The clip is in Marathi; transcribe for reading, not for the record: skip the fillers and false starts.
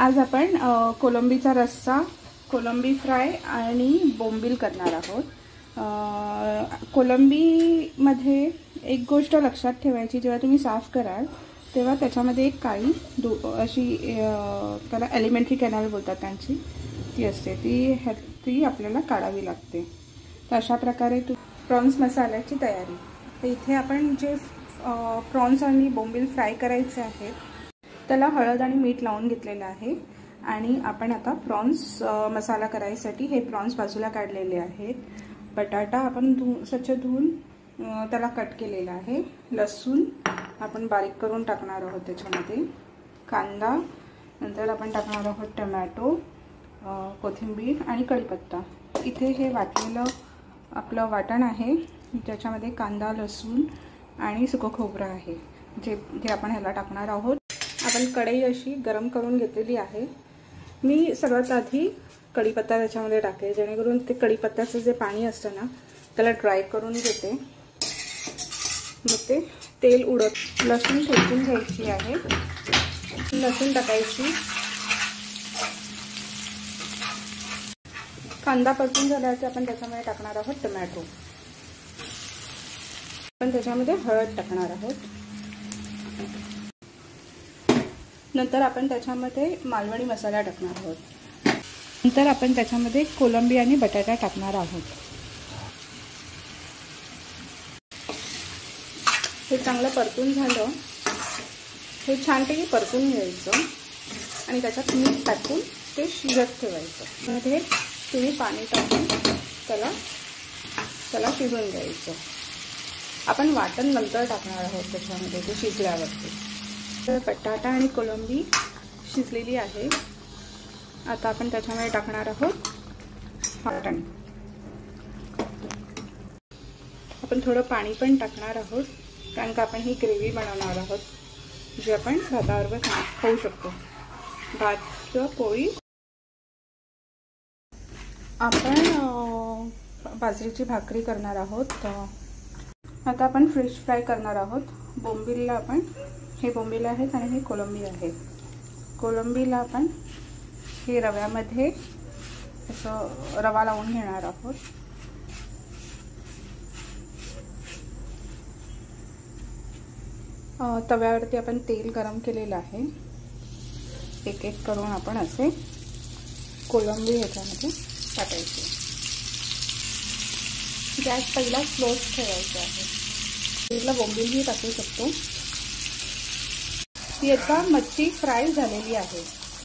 आज आपण कोलंबीचा रस्सा, कोलंबी फ्राय आणि बोंबील करणार आहोत। कोलंबीमध्ये एक गोष्ट लक्षात ठेवायची, जेव्हा तुम्ही साफ कराल तेव्हा त्याच्यामध्ये एक काळी अशी त्याला एलिमेंटरी कॅनल बोलतात त्यांची, ती असते, ती आपल्याला काढावी लागते। तर अशा प्रकारे प्रॉन्स मसाल्याची तयारी। तर इथे आपण जे प्रॉन्स आणि बोंबील फ्राय करायचे आहेत त्याला हळद आणि मीठ लावून घेतलेलं आहे। आणि आपण आता प्रॉन्स मसाला करायसाठी हे प्रॉन्स बाजूला काढलेले आहेत। बटाटा आपण स्वच्छ धुवून त्याला कट केलेला आहे। लसूण आपण बारीक करून टाकणार आहोत त्याच्यामध्ये, कांदा, नंतर आपण टाकणार आहोत टोमॅटो, कोथिंबीर आणि कढीपत्ता। इथे हे वाटलेलं आपलं वाटण आहे, त्याच्यामध्ये कांदा, लसूण आणि सुकं खोबरं आहे, जे आपण ह्याला टाकणार आहोत। आपण कढई अशी गरम करून घेतलेली आहे। मी सर्वात आधी कढीपत्ता त्याच्यामध्ये टाकते, जेणेकरून ते कढीपत्त्याचं जे पाणी असतं ना त्याला ड्राय करून घेते। मग ते तेल उडत, लसूण ठेचून घ्यायची आहे, लसूण टाकायची, कांदा परतून झाल्यावर आपण त्याच्यामध्ये टाकणार आहोत टोमॅटो, आपण त्याच्यामध्ये हळद टाकणार आहोत। नंतर आपण त्याच्यामध्ये मालवणी मसाला टाकणार आहोत। नंतर आपण त्याच्यामध्ये कोलंबी आणि बटाटा टाकणार आहोत। हे चांगलं परतून झालं, हे छानपैकी परतून घ्यायचं आणि त्याच्यात मीठ टाकून ते शिजत ठेवायचं। मध्ये तुम्ही पाणी टाकून त्याला शिजवून घ्यायचं। आपण वाटण नंतर टाकणार आहोत त्याच्यामध्ये, ते शिजल्यावरती। तर बटाटा आणि कोलंबी शिजलेली आहे। आता आपण त्याच्यामध्ये टाकणार आहोत वाटण। आपण थोडं पाणी पण टाकणार आहोत, कारण का आपण ही ग्रेव्ही बनवणार आहोत, जी आपण भाताबरोबर खाऊ शकतो, भात किंवा पोळी। आपण बाजरीची भाकरी करणार आहोत। आता आपण फिश फ्राय करणार आहोत। बोंबीलला आपण, हे बोंबील आहेत आणि हे कोलंबी आहे। कोलंबीला आपण हे रव्यामध्ये असं रवा लावून घेणार आहोत। तव्यावरती आपण तेल गरम केलेलं आहे। एक एक करून आपण असे कोलंबी ह्याच्यामध्ये टाकायचे। गॅस पहिला स्लो ठेवायचा आहे। तेलला बोंबीलही टाकू शकतो। ती आता मच्छी फ्राय झालेली आहे।